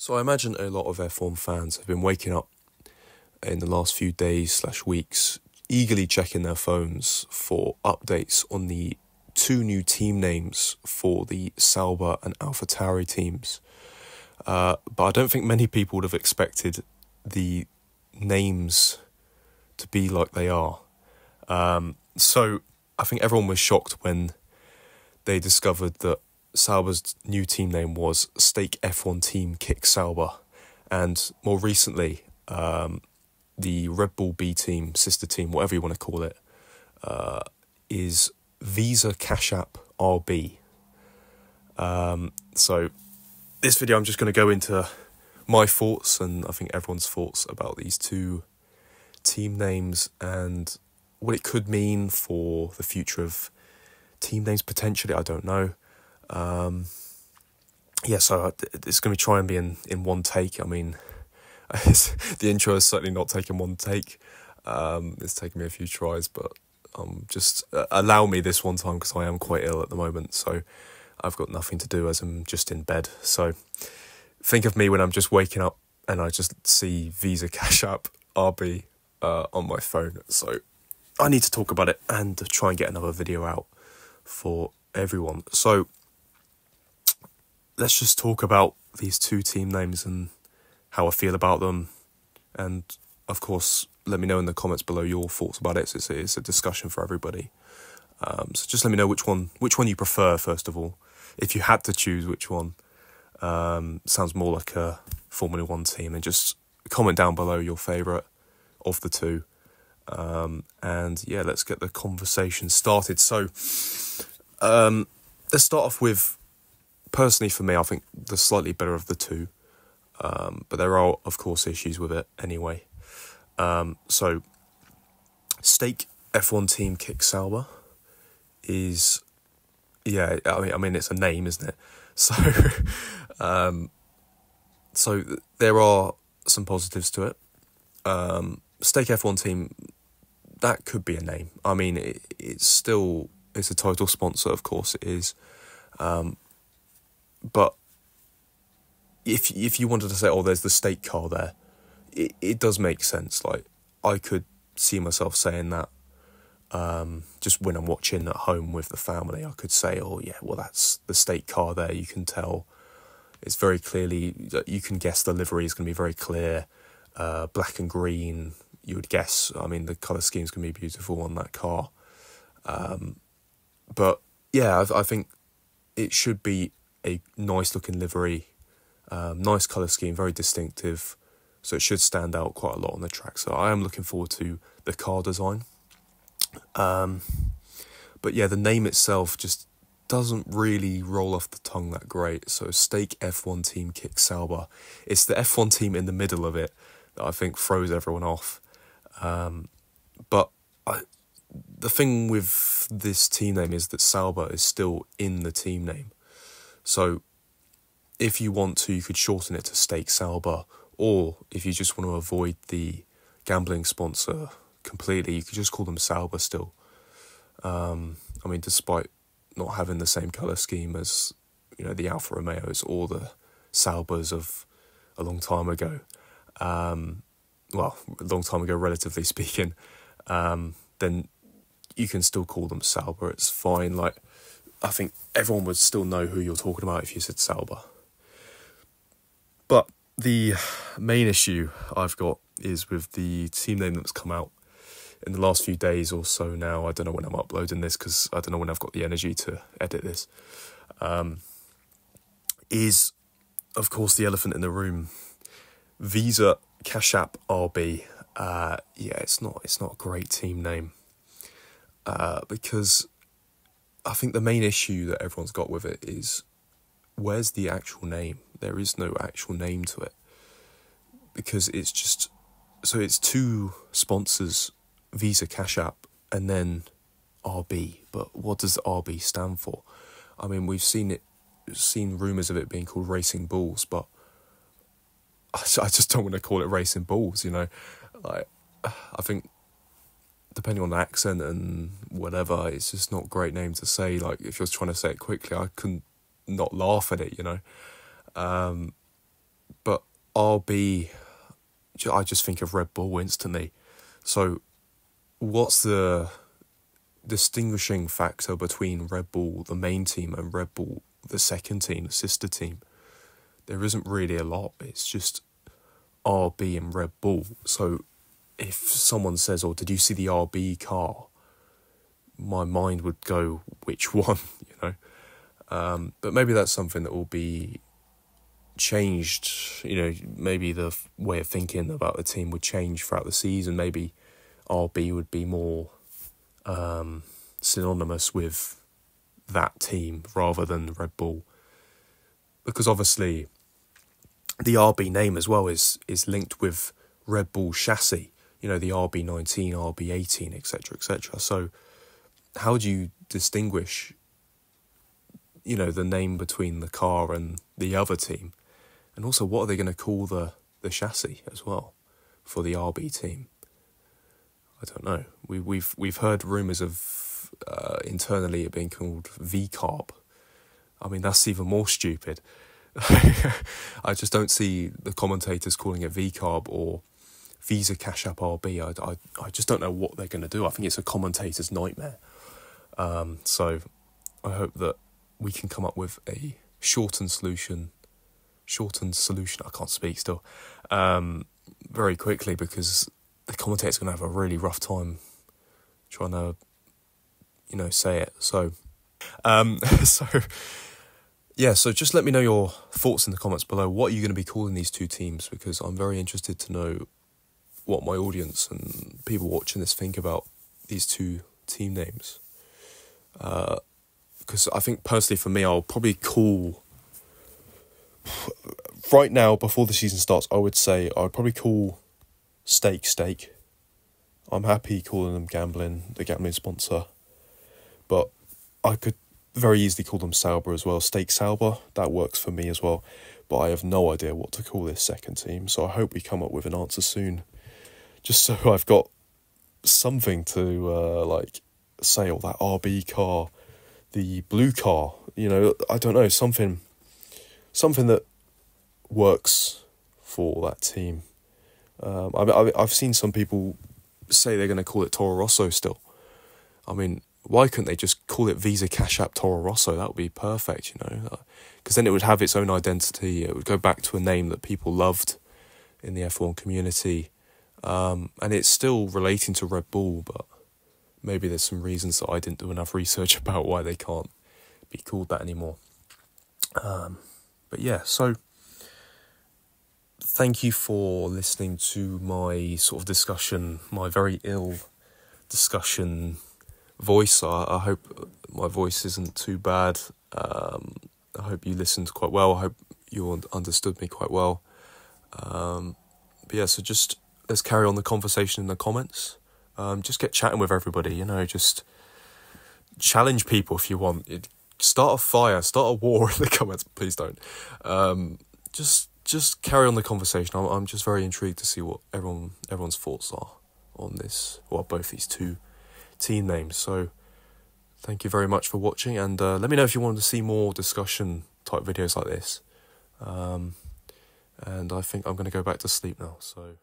So I imagine a lot of F1 fans have been waking up in the last few days/weeks, eagerly checking their phones for updates on the two new team names for the Sauber and AlphaTauri teams. But I don't think many people would have expected the names to be like they are. So I think everyone was shocked when they discovered that Sauber's new team name was Stake F1 Team Kick Sauber, and more recently, the Red Bull B team, sister team, whatever you want to call it, is Visa Cash App RB. So this video, I'm just going to go into my thoughts, and I think everyone's thoughts about these two team names and what it could mean for the future of team names potentially. I don't know. So it's going to try and be in one take. I mean, the intro is certainly not taking one take. It's taken me a few tries, but just allow me this one time because I am quite ill at the moment. So I've got nothing to do as I'm just in bed. So think of me when I'm just waking up and I just see Visa Cash App RB on my phone. So I need to talk about it and try and get another video out for everyone. So let's just talk about these two team names and how I feel about them. And of course, let me know in the comments below your thoughts about it. It's a discussion for everybody. So just let me know which one you prefer, first of all. If you had to choose which one, sounds more like a Formula 1 team. And just comment down below your favourite of the two. And yeah, let's get the conversation started. So let's start off with, personally for me, I think the slightly better of the two. But there are, of course, issues with it anyway. So Stake F1 Team Kick Sauber is, yeah, I mean it's a name, isn't it? So, so there are some positives to it. Stake F1 Team, that could be a name. I mean, it's a title sponsor, of course it is. But if you wanted to say, oh, there's the stake car there, it does make sense. Like, I could see myself saying that just when I'm watching at home with the family. I could say, oh yeah, well, that's the stake car there. You can tell it's very clearly, you can guess the livery is going to be very clear, black and green, you would guess. I mean, the colour scheme's going to be beautiful on that car. But yeah, I think it should be a nice looking livery, nice colour scheme, very distinctive, so it should stand out quite a lot on the track. So I am looking forward to the car design. But yeah, the name itself just doesn't really roll off the tongue that great. So Stake F1 Team Kick Sauber, it's the F1 team in the middle of it that I think throws everyone off. But the thing with this team name is that Sauber is still in the team name. So if you want to, you could shorten it to Stake Sauber, or if you just want to avoid the gambling sponsor completely, you could just call them Sauber still. I mean, despite not having the same colour scheme as, you know, the Alfa Romeos or the Saubers of a long time ago. Well, a long time ago, relatively speaking, then you can still call them Sauber. It's fine. Like, I think everyone would still know who you're talking about if you said Sauber. But the main issue I've got is with the team name that's come out in the last few days or so now. I don't know when I'm uploading this because I don't know when I've got the energy to edit this. Is, of course, the elephant in the room. Visa Cash App RB. Yeah, it's not a great team name. Because I think the main issue that everyone's got with it is, where's the actual name? There is no actual name to it. Because it's just, so it's two sponsors, Visa Cash App and then RB. But what does RB stand for? I mean, we've seen rumours of it being called Racing Bulls, but I just don't want to call it Racing Bulls, you know. Like, I think depending on the accent and whatever, it's just not a great name to say. Like, if you're trying to say it quickly, I couldn't not laugh at it, you know. But RB, I just think of Red Bull instantly. So what's the distinguishing factor between Red Bull, the main team, and Red Bull, the second team, the sister team? There isn't really a lot. It's just RB and Red Bull. So if someone says, "Oh, did you see the RB car?" my mind would go, which one, you know? But maybe that's something that will be changed. You know, maybe the way of thinking about the team would change throughout the season. Maybe RB would be more synonymous with that team rather than Red Bull, because obviously the RB name as well is linked with Red Bull chassis. You know, the RB19, RB18, etc., etc. So how do you distinguish, you know, the name between the car and the other team? And also, what are they going to call the chassis as well for the RB team? I don't know. We've heard rumours of internally it being called v-carb. I mean, that's even more stupid. I just don't see the commentators calling it v-carb or Visa Cash App RB. I just don't know what they're going to do. I think it's a commentator's nightmare. So I hope that we can come up with a shortened solution. I can't speak still. Very quickly, because the commentator's going to have a really rough time trying to, you know, say it. So, so just let me know your thoughts in the comments below. What are you going to be calling these two teams? Because I'm very interested to know what my audience and people watching this think about these two team names. Because I think personally for me, I'll probably call, right now before the season starts, I would say I'd probably call Stake. I'm happy calling them the gambling sponsor, but I could very easily call them Sauber as well. Stake Sauber, that works for me as well, but I have no idea what to call this second team, so I hope we come up with an answer soon, just so I've got something to say, or that RB car, the blue car, you know, I don't know, something that works for that team. I've seen some people say they're going to call it Toro Rosso still. I mean, why couldn't they just call it Visa Cash App Toro Rosso? That would be perfect, you know, because then it would have its own identity. It would go back to a name that people loved in the F1 community, and it's still relating to Red Bull, but maybe there's some reasons that I didn't do enough research about why they can't be called that anymore. But yeah, so thank you for listening to my sort of discussion, my very ill discussion voice. I hope my voice isn't too bad. I hope you listened quite well. I hope you understood me quite well. But yeah, so just let's carry on the conversation in the comments. Just get chatting with everybody, you know, just challenge people if you want. Start a fire, start a war in the comments. Please don't. Just carry on the conversation. I'm just very intrigued to see what everyone's thoughts are on this, or both these two team names. So thank you very much for watching, and let me know if you want to see more discussion type videos like this. And I think I'm going to go back to sleep now, so